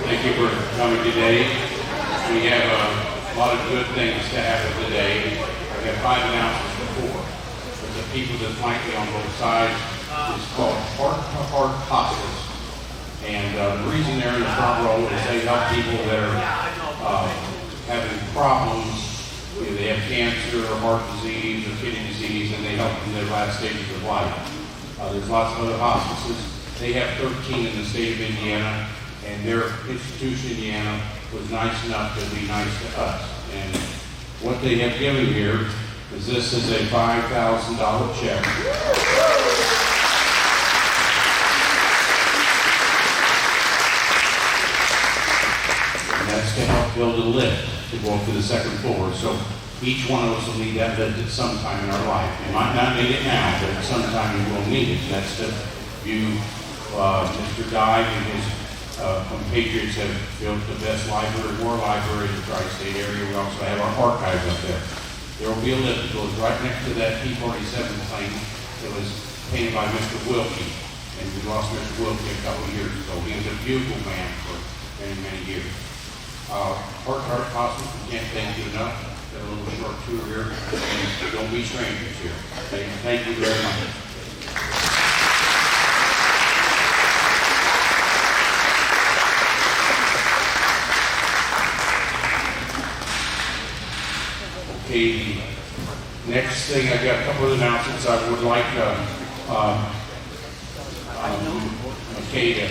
Thank you for coming today. We have a lot of good things to happen today. I've got 5 announcements before. But the people that flank me on both sides is called Heart to Heart Hospice. And the reason they're in the front row is they help people that are having problems. You know, they have cancer or heart disease or kidney disease, and they help them in their last stages of life. There's lots of other hospices. They have 13 in the state of Indiana. And their institution, Indiana, was nice enough to be nice to us. And what they have given here is this is a $5,000 check. And that's to help build a lift to go up to the second floor. So each one of us will need that lift at some time in our life. You might not need it now, but at some time you will need it. And that's to view Mr. Dye and his compatriots have built the best war library in the tri-state area. We also have our archives up there. There will be a lift that goes right next to that P-47 plane that was painted by Mr. Wilkie. And we lost Mr. Wilkie a couple of years ago. He was a bugle man for many, many years. Heart to Heart Hospice, we can't thank you enough. Got a little short tour here. And don't be strangers here. Thank you very much. Okay, next thing, I got a couple of announcements. I would like McKay to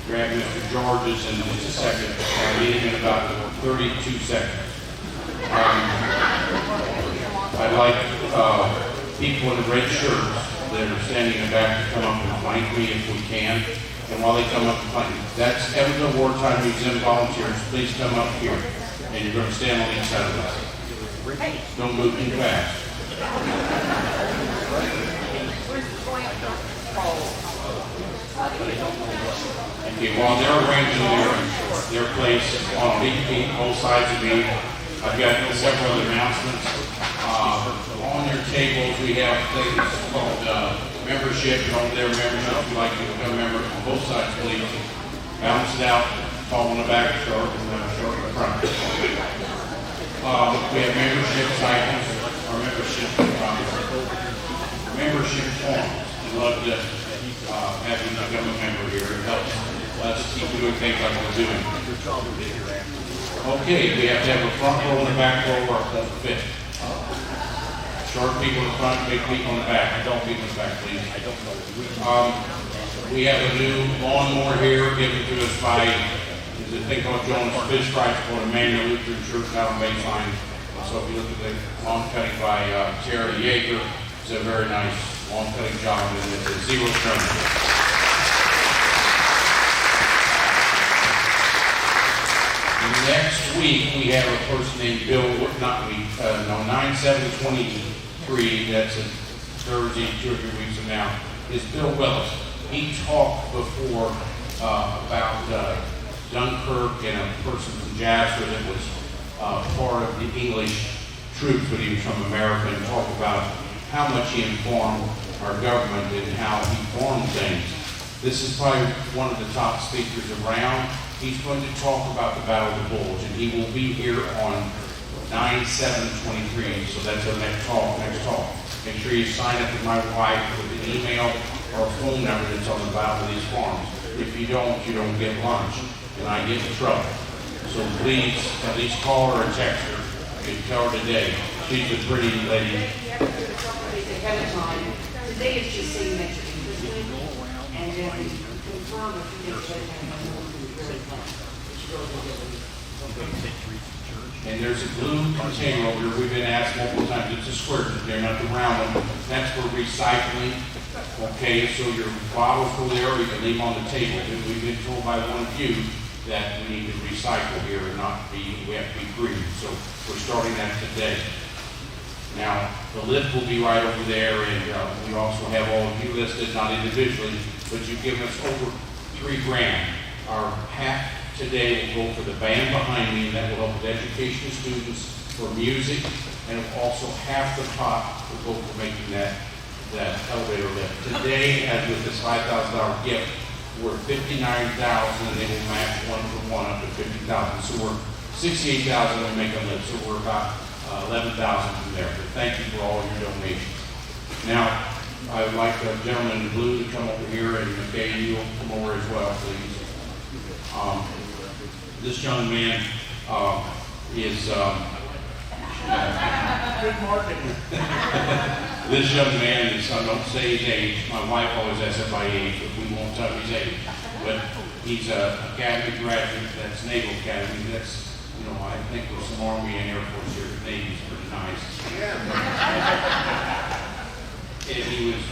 grab Mr. George's in just a second. I'll need him in about 32 seconds. I'd like people in the red shirts that are standing in the back to come up and flank me if we can. And while they come up and flank me, that's Evansville Wartime Museum volunteers. Please come up here, and you're going to stand on each side of us. Don't move too fast. Okay, while they're arranging their place on both sides of me, I've got several other announcements. On your tables, we have things called membership. And over there, membership. If you'd like to become a member on both sides, please balance it out. Tall on the back, short in the front. We have membership cycles, or membership forms. We'd love to have you become a member here. It helps us keep doing things like we're doing. Okay, we have to have a front row and a back row or it doesn't fit. Short people in the front, big people in the back. Adult people in the back, please. We have a new lawnmower here given to us by a thing called Jones Fish Fries for Emmanuel Lutheran Church out on Baseline. So if you look at the lawn cutting by Terry Yeager, it's a very nice lawn cutting job, and it's a zero turn. Next week we have a person named Bill, 9/7/23, that's a Thursday, 2 or 3 weeks from now, is Bill Willis. He talked before about Dunkirk and a person from Jasper that was part of the English troops, but he was from America, and talked about how much he informed our government and how he formed things. This is probably one of the top speakers around. He's going to talk about the Battle of the Bulge, and he will be here on 9/7/23, so that's our next talk. Make sure you sign up with my wife with an email or a phone number that's on the bottom of these forms. If you don't get lunch, and I get in trouble. So please at least call her or text her. You can tell her today. She's a pretty lady. Ahead of time. Today is just saying that you're interested, and then confirm if you get And there's a blue container over here. We've been asked multiple times. It's a square container, not the round one. That's for recycling. Okay, so your bottles go there, or you can leave them on the table. We've been told by one of you that we need to recycle here and we have to be green. So we're starting that today. Now, the lift will be right over there, and we also have all of you listed, not individually, but you've given us over $3,000. Our hat today will go for the band behind me, and that will help with education students for music, and also half the pot will go for making that elevator lift. Today, as with this $5,000 gift, we're 59,000, and they will match 1-for-1 up to 50,000. So we're 68,000 we make a lift, so we're about 11,000 from there. But thank you for all your donations. Now, I would like the gentleman in blue to come over here, and McKay, you will come over as well, please. This young man is Good marketing. this young man is, I don't say his age, my wife always asks him by age, but we won't tell him his age. But he's a academy graduate, that's Naval Academy, that's, you know, I think there's some Army and Air Force here, the Navy's pretty nice. And he was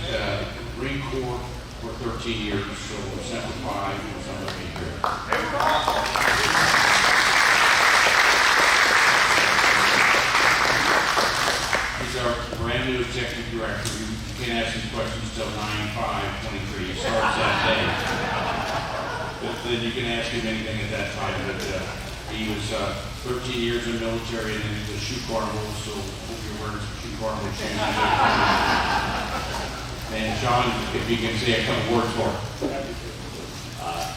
Marine Corps for 13 years, so Semper Fi for some of you here. He's our brand new executive director. You can't ask him questions until 9/5/23. He starts that day. But then you can ask him anything at that time. But he was 13 years in the military and then he was shoe carnival, so hope you're wearing some shoe carnival shoes. And John, if you can say a couple words for him.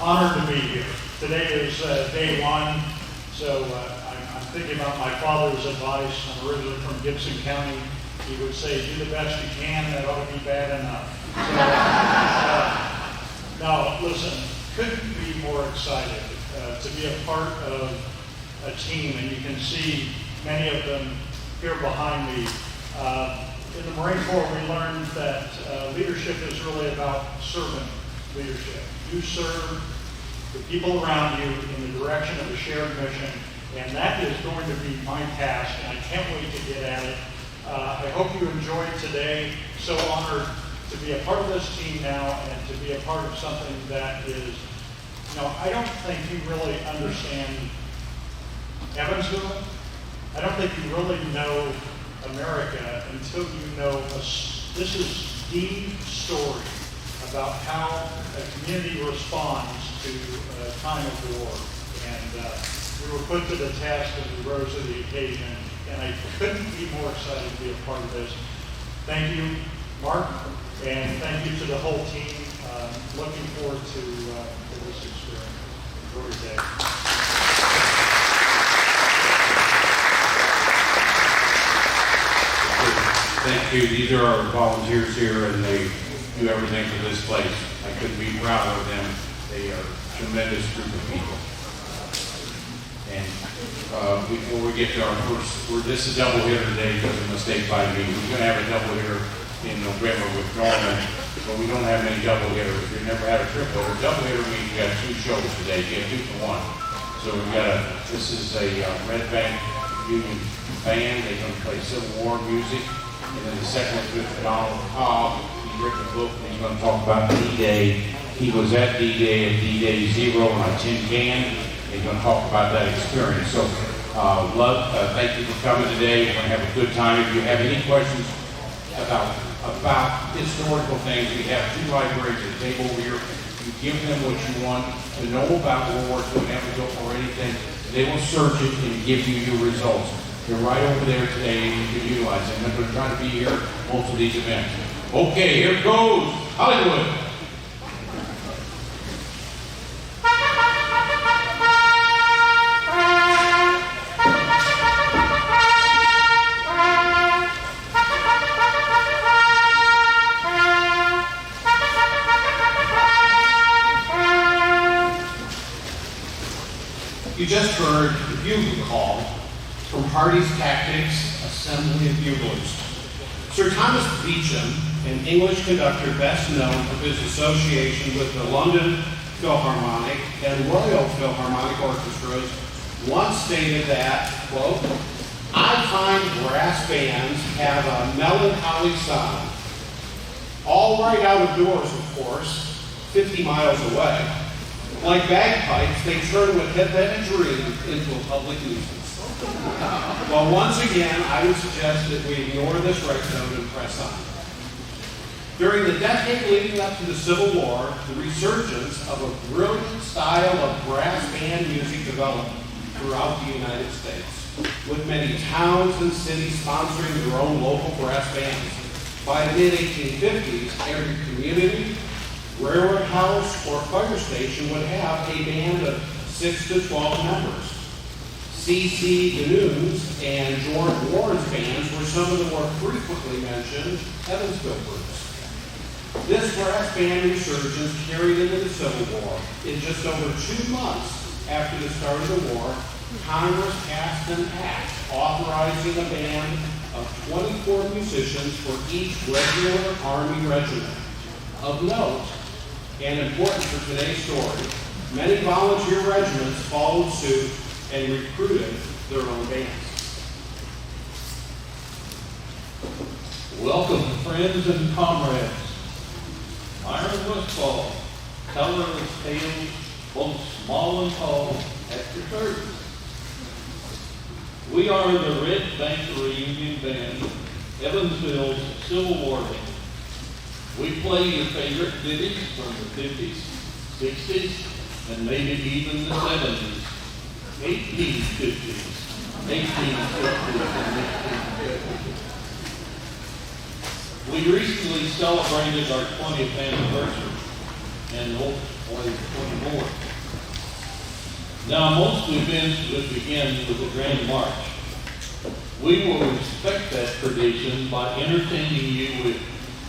Honored to be here. Today is day one, so I'm thinking about my father's advice. I'm originally from Gibson County. He would say, do the best you can, that ought to be bad enough. So, now, listen, couldn't be more excited to be a part of a team, and you can see many of them here behind me. In the Marine Corps, we learned that leadership is really about servant leadership. You serve the people around you in the direction of a shared mission, and that is going to be my task, and I can't wait to get at it. I hope you enjoyed today. So honored to be a part of this team now and to be a part of something that is, you know, I don't think you really understand Evansville. I don't think you really know America until you know this is the story about how a community responds to a time of war. And we were put to the task and we rose to the occasion. And I couldn't be more excited to be a part of this. Thank you, Mark, and thank you to the whole team. Looking forward to this experience. Enjoy your day. Thank you. These are our volunteers here, and they do everything for this place. I couldn't be prouder of them. They are a tremendous group of people. And before we get to our first, this is a double hitter today because of a mistake by me. We're going to have a double hitter in November with Norman, but we don't have any double hitters. We've never had a triple hitter. Double hitter means we got two shows today. You get 2 for 1. So we've got this is a Red Bank Union band. They're going to play Civil War music. And then the second one's with Donald Cobb. He's written a book and he's going to talk about D-Day. He was at D-Day and D-Day 0 on a tin can. He's going to talk about that experience. So, thank you for coming today. We're going to have a good time. If you have any questions about historical things, we have 2 libraries at the table over here. You give them what you want to know about World War II and Evansville or anything. They will search it and give you your results. They're right over there today and you can utilize them. I'm going to try to be here most of these events. Okay, here goes Hollywood. You just heard the bugle call from Hardy's Tactics Assembly of Buglers. Sir Thomas Beecham, an English conductor best known for his association with the London Philharmonic and Royal Philharmonic Orchestras, once stated that, quote, I find brass bands have a melancholy sound. All right out of doors, of course, 50 miles away. Like bagpipes, they turn what had been a dream into a public nuisance. Well, once again, I would suggest that we ignore this right note and press on. During the decade leading up to the Civil War, the resurgence of a brilliant style of brass band music developed throughout the United States, with many towns and cities sponsoring their own local brass bands. By the mid-1850s, every community, Railroad House or fire station would have a band of 6 to 12 members. C.C. Danoon's and George Ward's bands were some of the more frequently mentioned Evansville groups. This brass band resurgence carried into the Civil War. In just over 2 months after the start of the war, Congress passed an act authorizing a band of 24 musicians for each regular Army regiment. Of note, and important for today's story, many volunteer regiments followed suit and recruited their own bands. Welcome, friends and comrades. Iron Westfall, colorless tales, both small and tall, at your service. We are the Red Bank Reunion Band, Evansville's Civil War band. We play your favorite ditties from the 50s, 60s, and maybe even the 70s, 1850s, 1850s, and 1850s. We recently celebrated our 20th anniversary and hope to play 20 more. Now, most events would begin with a grand march. We will respect that tradition by entertaining you with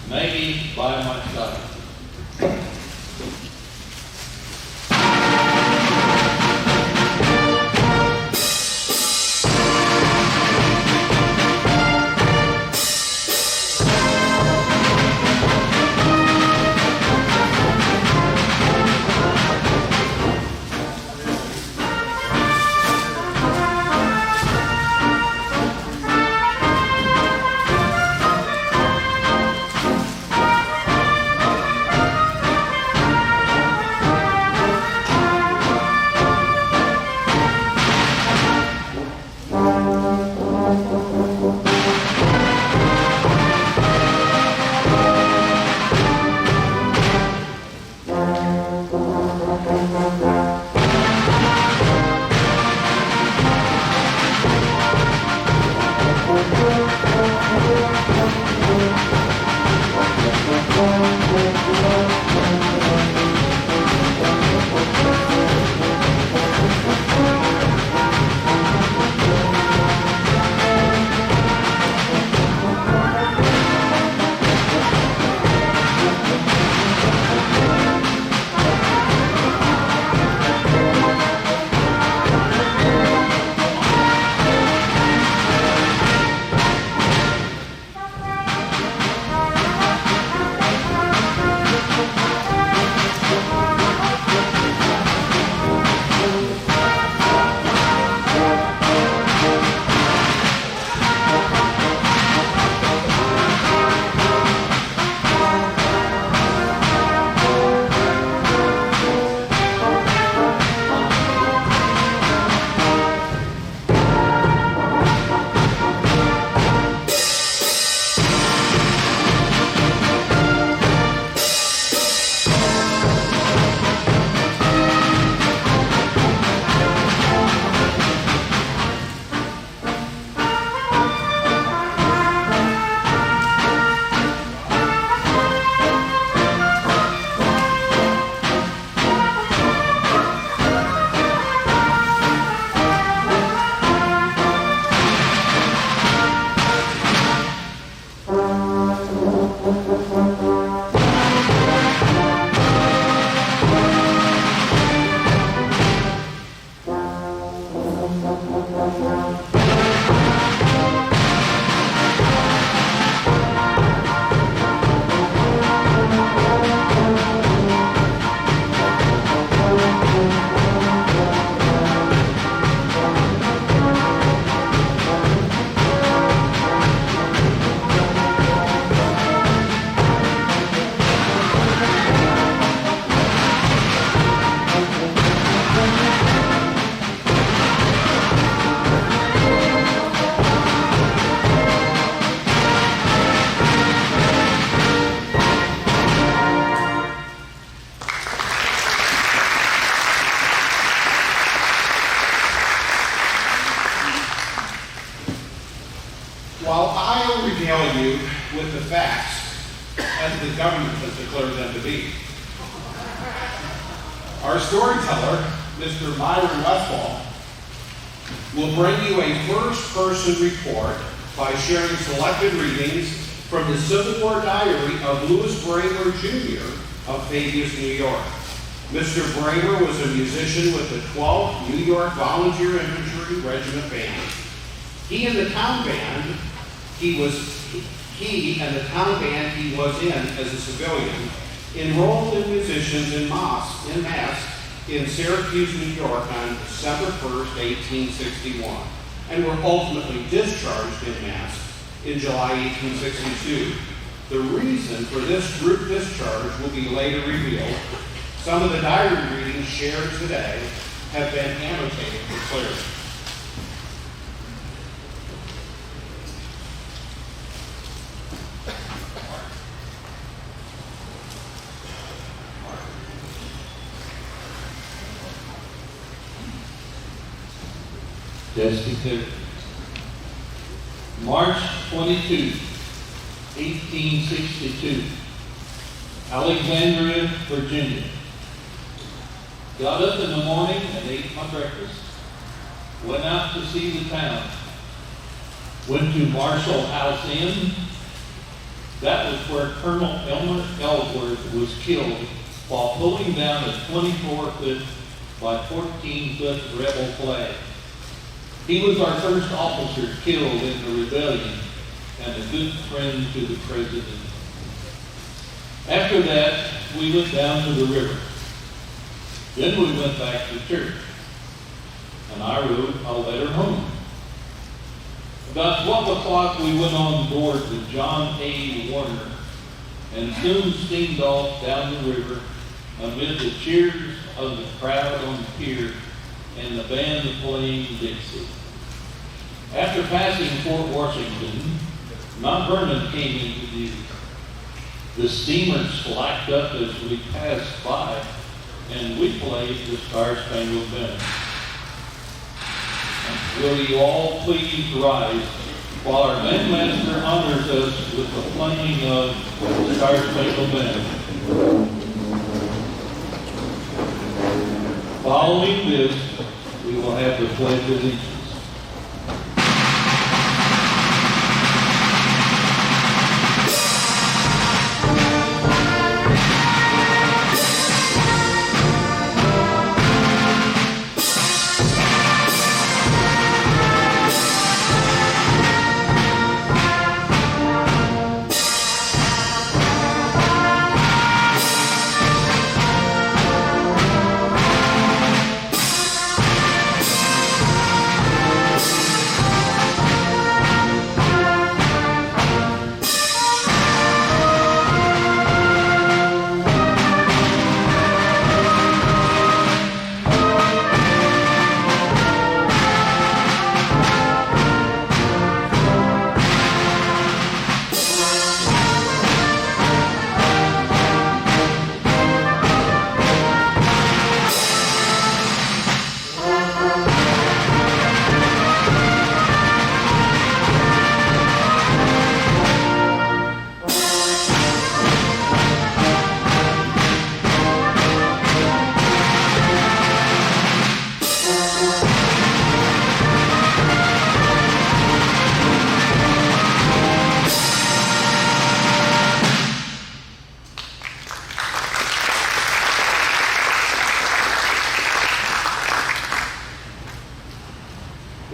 Maggie by My Side. While I will regale you with the facts as the government has declared them to be, Our storyteller, Mr. Myron Westfall, will bring you a first-person report by sharing selected readings from the Civil War diary of Louis Bramer, Jr. of Fabius, New York. Mr. Bramer was a musician with the 12th New York Volunteer Infantry Regiment Band. He and the town band he was in as a civilian enrolled in musicians in mass in Syracuse, New York on December 1st, 1861, and were ultimately discharged in mass in July 1862. The reason for this group discharge will be later revealed. Some of the diary readings shared today have been annotated for clarity. Just declare. March 22, 1862, Alexandria, Virginia. Got up in the morning and ate my breakfast. Went out to see the town. Went to Marshall House Inn. That was where Colonel Elmer Ellsworth was killed while pulling down a 24-foot by 14-foot rebel flag. He was our first officer killed in the rebellion and a good friend to the president. After that, we went down to the river. Then we went back to church, and I wrote a letter home. About 12 o'clock, we went on board the John A. Warner and soon steamed off down the river amid the cheers of the crowd on the pier and the band playing Dixie. After passing Fort Washington, Mount Vernon came into view. The steamers slacked up as we passed by, and we played the Star-Spangled Banner. Will you all please rise while our bandmaster honors us with the playing of the Star-Spangled Banner. Following this, we will have the Pledge of Allegiance.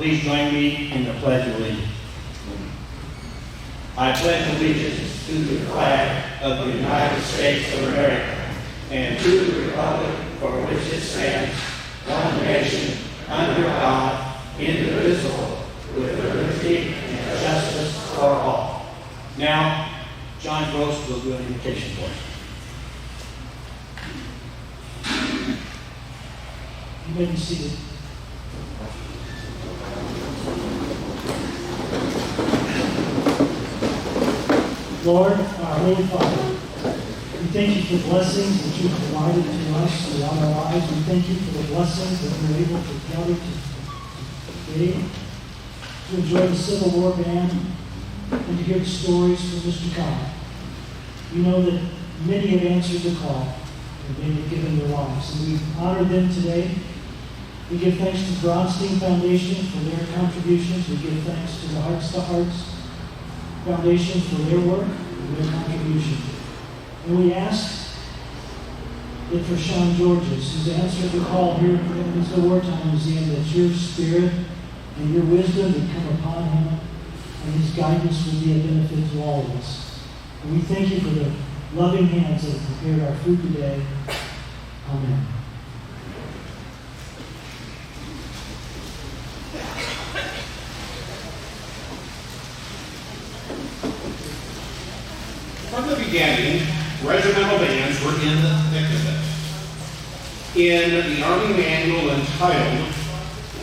Please join me in the Pledge of Allegiance. I pledge allegiance to the flag of the United States of America and to the republic for which it stands, one nation, under God, indivisible, with liberty and justice for all. Now, John Gross will do an invocation for us. You may be seated. Lord, our Holy Father, we thank you for the blessings that you've provided to us throughout our lives. We thank you for the blessings that we're able to gather today to enjoy the Civil War band and to hear the stories from Mr. Cobb. We know that many have answered the call, and they have given their lives. And we honor them today. We give thanks to Bronstein Foundation for their contributions. We give thanks to the Hearts to Hearts Foundation for their work and their contribution. And we ask that for Sean Georges, who's answered the call here at the Evansville Wartime Museum, that your spirit and your wisdom would come upon him, and his guidance will be a benefit to all of us. And we thank you for the loving hands that have prepared our food today. Amen. From the beginning, regimental bands were in the thick of it. In the Army Manual entitled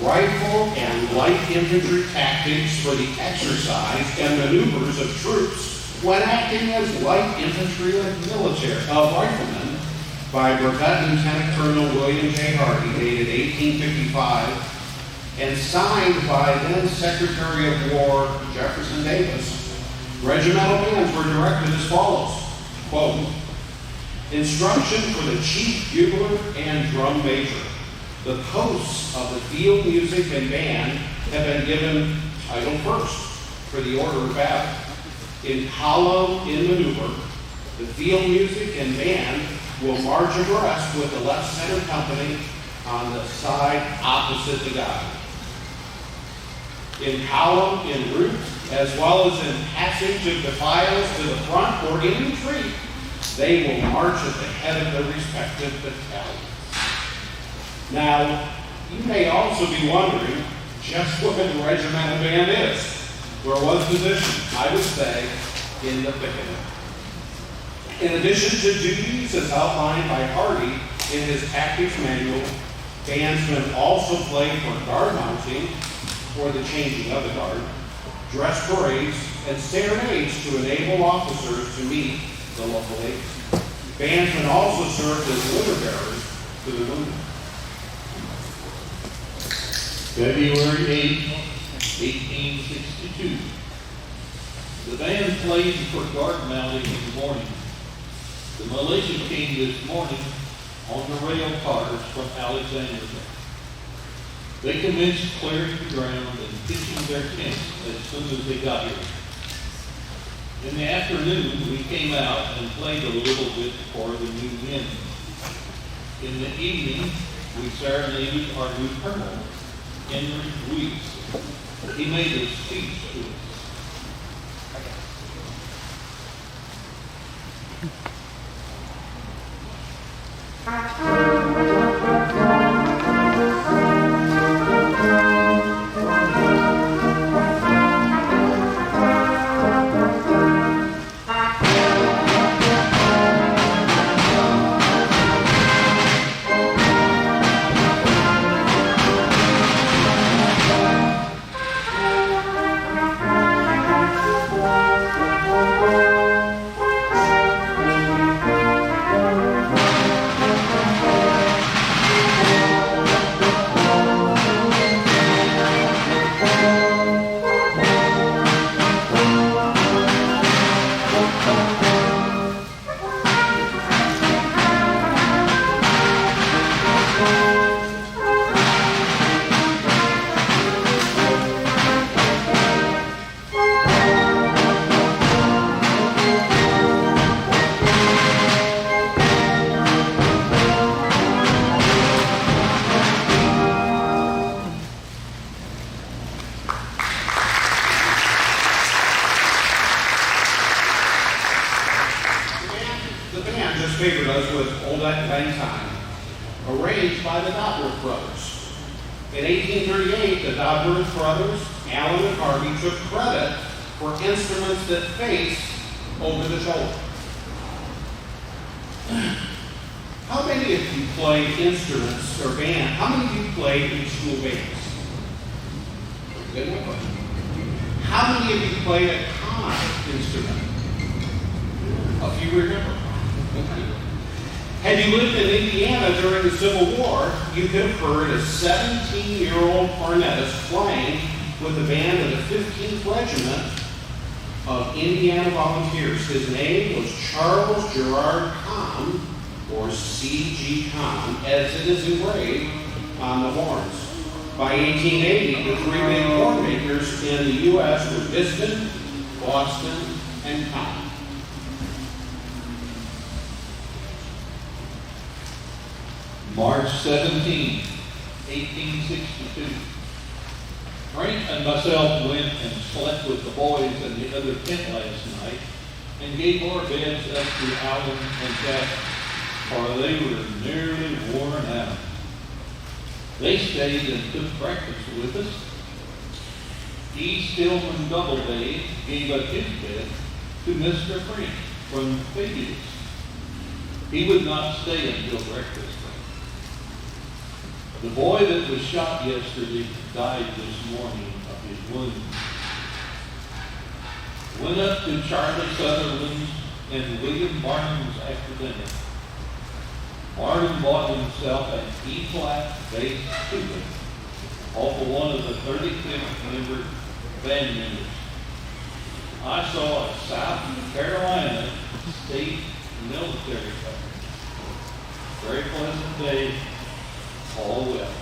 Rifle and Light Infantry Tactics for the Exercise and Maneuvers of Troops when Acting as Light Infantry of Riflemen by Brevet Lieutenant Colonel William J. Hardy, dated 1855, and signed by then Secretary of War Jefferson Davis, regimental bands were directed as follows, quote, instruction for the chief bugler and drum major. The posts of the field music and band have been given title first for the order of battle. In column in maneuver, the field music and band will march abreast with the left center company on the side opposite the guide. In column in route, as well as in passage of the files to the front or in retreat, they will march at the head of their respective battalions. Now, you may also be wondering just what the regimental band is. Where was positioned? I would say in the thick of it. In addition to duties as outlined by Hardy in his tactics manual, bandsmen also play for guard mounting, or the changing of the guard, dress parades, and serenades to enable officers to meet the local ladies. Bandsmen also served as litter bearers to the wounded. February 8, 1862. The band played for guard mounting in the morning. The militia came this morning on the rail cars from Alexandria. They commenced clearing the ground and pitching their tents as soon as they got here. In the afternoon, we came out and played a little bit for the new men. In the evening, we serenaded our new colonel, Henry Weeks. He made a speech to us. Favored us with Old Lang Syne, arranged by the Dodworth brothers. In 1838, the Dodworth brothers, Allen and Harvey, took credit for instruments that face over the shoulder. How many of you played instruments or band? How many of you played in school bands? Good one. How many of you played a common instrument? A few remember. Had you lived in Indiana during the Civil War, you could have heard a 17-year-old cornetist playing with the band of the 15th Regiment of Indiana Volunteers. His name was Charles Gerard Comm, or CG Con, as it is engraved on the horns. By 1880, the three big horn makers in the U.S. were Piston, Boston, and Con. March 17, 1862. Frank and myself went and slept with the boys in the other tent last night and gave our beds up to Allen and Jack, for they were nearly worn out. They stayed and took breakfast with us. E. Stillman Doubleday gave up his bed to Mr. Frank from Fabius. He would not stay until breakfast. The boy that was shot yesterday died this morning of his wounds. Went up to Charlie Sutherland's and William Martin's after dinner. Martin bought himself an E-flat bass tuba off of one of the 35th member band members. I saw a South Carolina State military company. Very pleasant day. All well.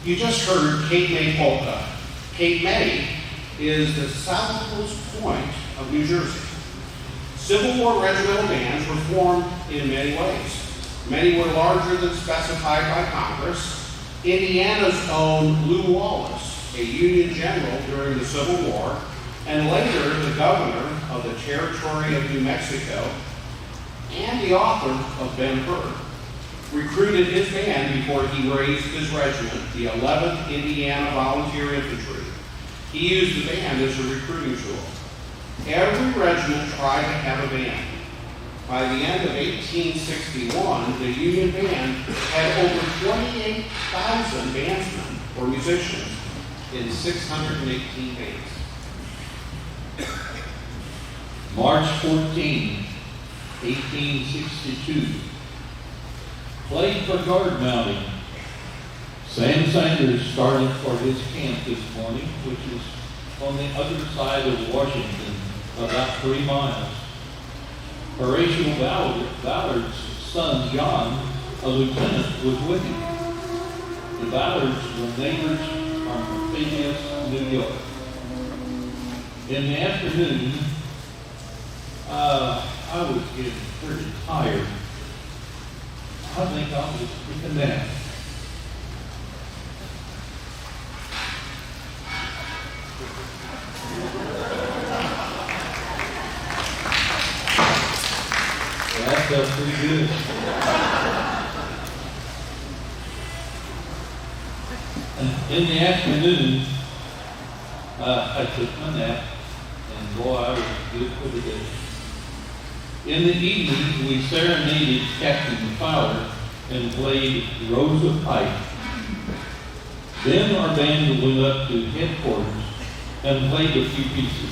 You just heard Cape May polka. Cape May is the southernmost point of New Jersey. Civil War regimental bands were formed in many ways. Many were larger than specified by Congress. Indiana's own Lew Wallace, a Union general during the Civil War, and later the governor of the Territory of New Mexico, and the author of Ben-Hur, recruited his band before he raised his regiment, the 11th Indiana Volunteer Infantry. He used the band as a recruiting tool. Every regiment tried to have a band. By the end of 1861, the Union Band had over 28,000 bandsmen or musicians in 618 bands. March 14, 1862. Played for guard mounting. Sam Sanders started for his camp this morning, which is on the other side of Washington, about 3 miles. Horatio Ballard's son, John, a lieutenant, was with him. The Ballards were neighbors from Fabius, New York. In the afternoon, I was getting pretty tired. I think I'll just take a nap. myself pretty good. In the afternoon, I took my nap, and boy, I was good for the day. In the evening, we serenaded Captain Fowler and played Rows of Pipe. Then our band went up to headquarters and played a few pieces.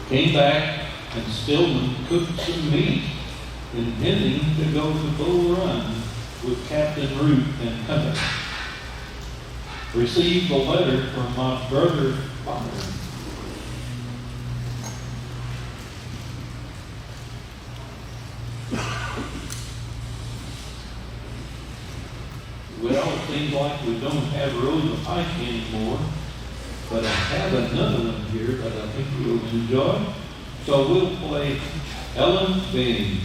Came back, and Stillman cooked some meat, intending to go to Bull Run with Captain Root and company. Received a letter from my brother Bonner. Well, it seems like we don't have Rows of Pike anymore, but I have another one here that I think you'll enjoy. So we'll play Ellen Bain.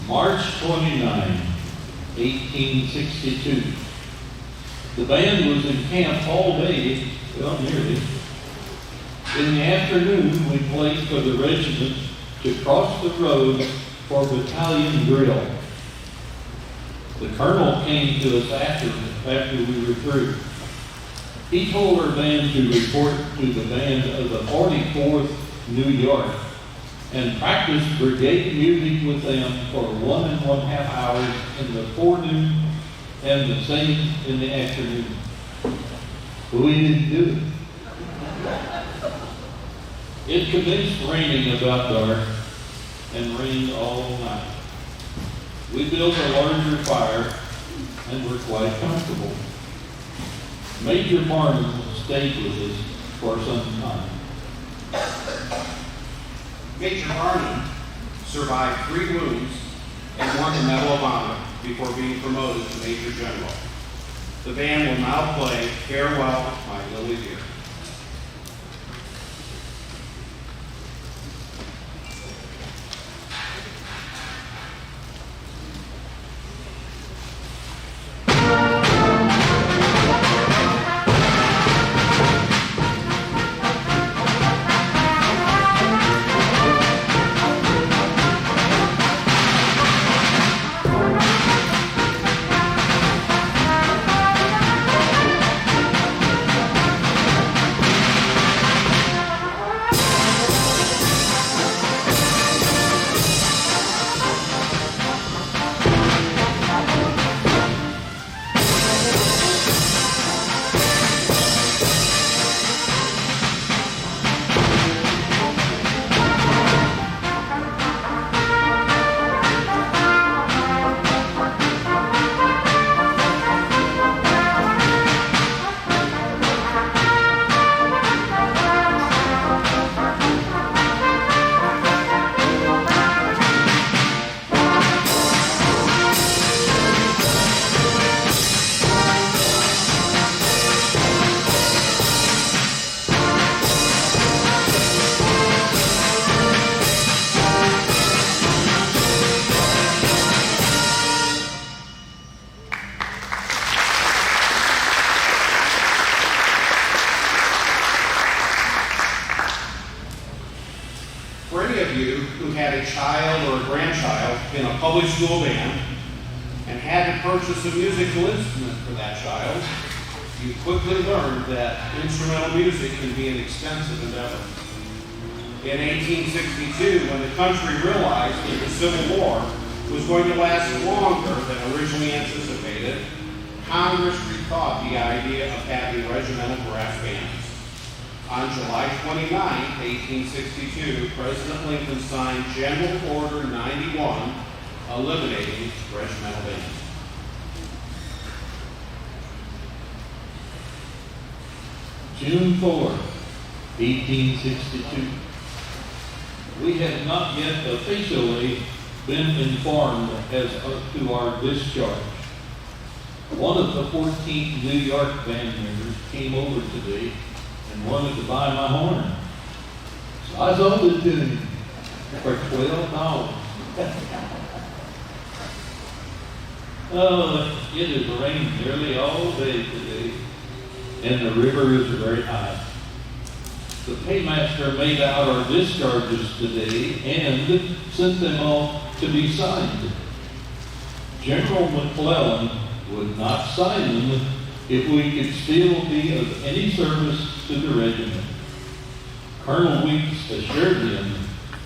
March 29, 1862. The band was in camp all day, well, nearly. In the afternoon, we played for the regiment to cross the road for battalion drill. The colonel came to us after we were through. He told our band to report to the band of the 44th New York and practice brigade music with them for 1.5 hours in the forenoon and the same in the afternoon. We didn't do it. It commenced raining about dark and rained all night. We built a larger fire and were quite comfortable. Major Barnum stayed with us for some time. Major Barnum survived 3 wounds and won the Medal of Honor before being promoted to Major General. The band will now play Farewell, My Lily Dear. of you who had a child or a grandchild in a public school band and had to purchase a musical instrument for that child, you quickly learned that instrumental music can be an expensive endeavor. In 1862, when the country realized that the Civil War was going to last longer than originally anticipated, Congress rethought the idea of having regimental brass bands. On July 29, 1862, President Lincoln signed General Order 91, eliminating regimental bands. June 4, 1862. We have not yet officially been informed as to our discharge. One of the 14 New York band members came over today and wanted to buy my horn. So I sold it to him for $12. Oh, it has rained nearly all day today, and the river is very high. The paymaster made out our discharges today and sent them off to be signed. General McClellan would not sign them if we could still be of any service to the regiment. Colonel Weeks assured him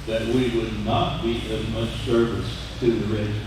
that we would not be of much service to the regiment.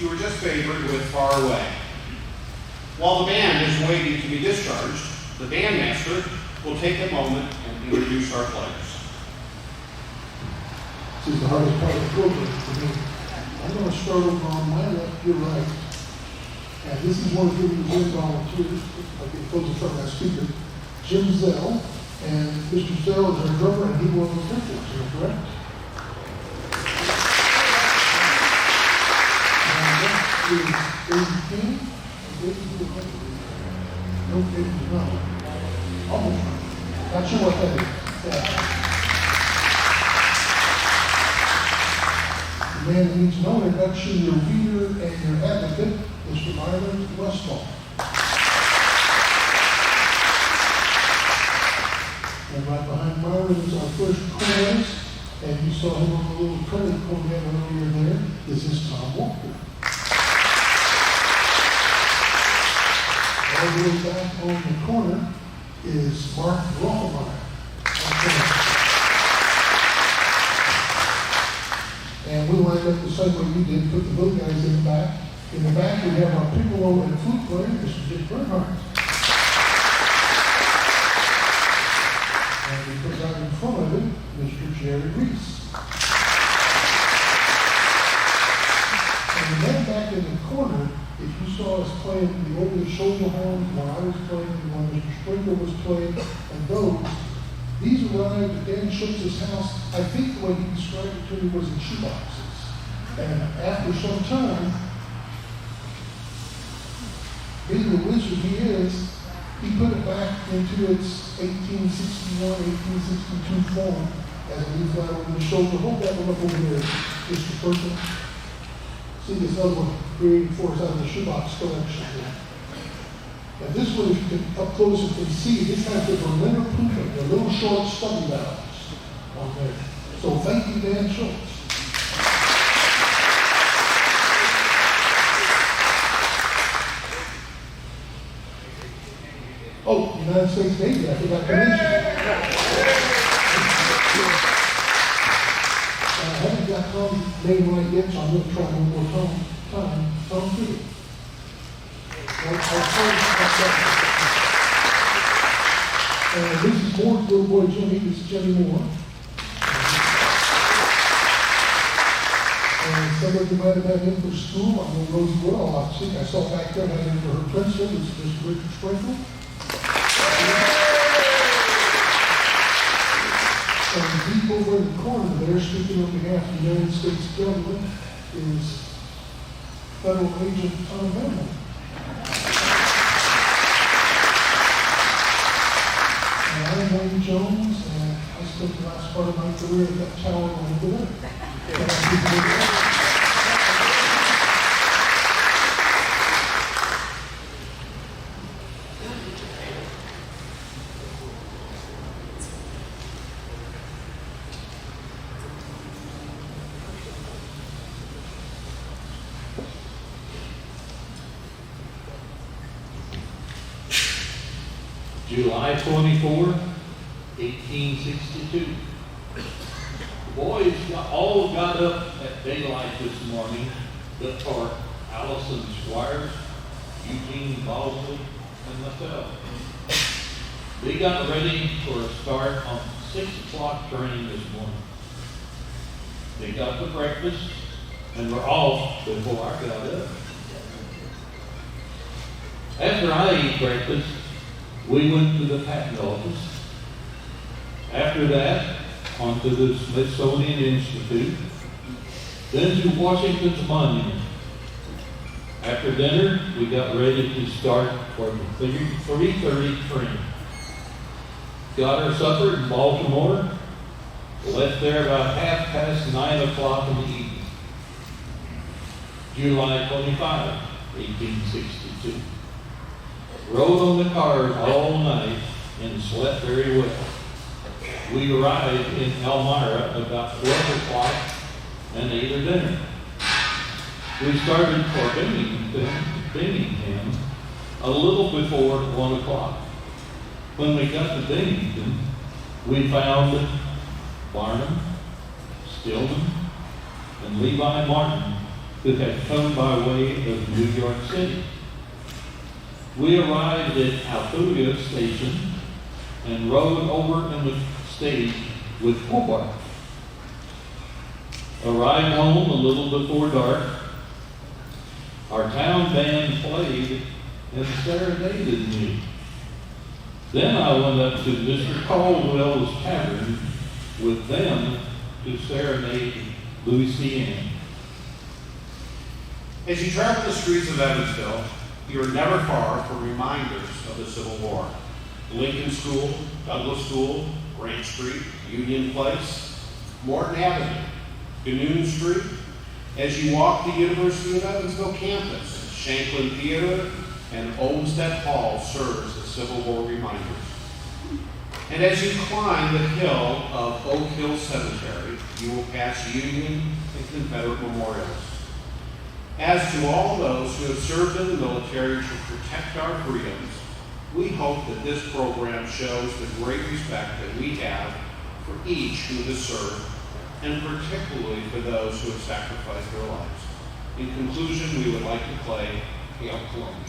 You were just favored with Far Away. While the band is waiting to be discharged, the bandmaster will take a moment and introduce our players. This is the hardest part of the program for me. I'm going to start over on my left, your right. And this is one of the Jim volunteers, like it goes in front of that speaker, Jim Zell. And Mr. Zell is our drummer, and he was the vocals, is that correct? And David King. No, David, no. Almost. Not sure what that is. Yeah. The man who needs no introduction, your leader and your advocate, Mr. Myron Westfall. And right behind Myron is our first chorus, and you saw him on the little credit program earlier there. This is Tom Walker. All the way back on the corner is Mark Rothenmeyer. And we lined up the same way you did, put the blue guys in the back. In the back, we have our piccolo and flute player, Mr. Dick Bernhardt. And we put right in front of it, Mr. Jerry Reese. And then back in the corner, if you saw us playing the over-the-shoulder horns, while I was playing, while Mr. Sprinkle was playing, and those, these arrived at Dan Schutz's house. I think the way he described it to me was in shoeboxes. And after some time, being the wizard he is, he put it back into its 1861, 1862 form as a leaf line over the shoulder. Hold that one up over there, Mr. Person. See this other one created for us out of the shoebox collection. And this one, if you can up close and can see, this has the Berliner Pumpkin, the little short stubby valves on there. So thank you, Dan Schultz. Oh, United States Navy, I forgot to mention. I haven't got Tom's name right yet, so I'm going to try one more time. Tom Field. This is Moore's little boy Jimmy. This is Jimmy Moore. And some of you might have had him for school. I know Rosie well. I think I saw back there had him for her principal. This is Mr. Richard Sprinkle. And deep over in the corner there, speaking on behalf of the United States government, is Federal Agent Tom Bennett. And I'm Wayne Jones, and I spent the last part of my career at that tower over there. July 24, 1862. The boys all got up at daylight this morning, but for Allison Squires, Eugene Bosley, and myself. We got ready for a start on 6 o'clock train this morning. They got to breakfast and were off before I got up. After I ate breakfast, we went to the patent office. After that, on to the Smithsonian Institute, then to Washington's Monument. After dinner, we got ready to start for the 3:30 train. Got our supper in Baltimore, left there about 9:30 in the evening. July 25, 1862. Rode on the cars all night and slept very well. We arrived in Elmira about 12 o'clock and ate our dinner. We started for Binghamton a little before 1 o'clock. When we got to Binghamton, we found Barnum, Stillman, and Levi Martin, who had come by way of New York City. We arrived at Alphuga Station and rode over in the stage with Hobart. Arrived home a little before dark. Our town band played and serenaded me. Then I went up to Mr. Caldwell's Tavern with them to serenade Louisiana. As you travel the streets of Evansville, you are never far from reminders of the Civil War. Lincoln School, Douglas School, Grant Street, Union Place, Morton Avenue, Ganoon Street. As you walk the University of Evansville campus, Shanklin Theater and Olmsted Hall serves as Civil War reminders. And as you climb the hill of Oak Hill Cemetery, you will pass Union and Confederate memorials. As to all those who have served in the military to protect our freedoms, we hope that this program shows the great respect that we have for each who has served, and particularly for those who have sacrificed their lives. In conclusion, we would like to play Hail Columbia.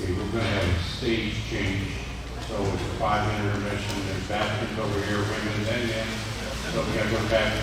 Okay, we're gonna have a stage change, so it's a 5-minute intermission, there's bathrooms over here, women's and men, so we gotta go back.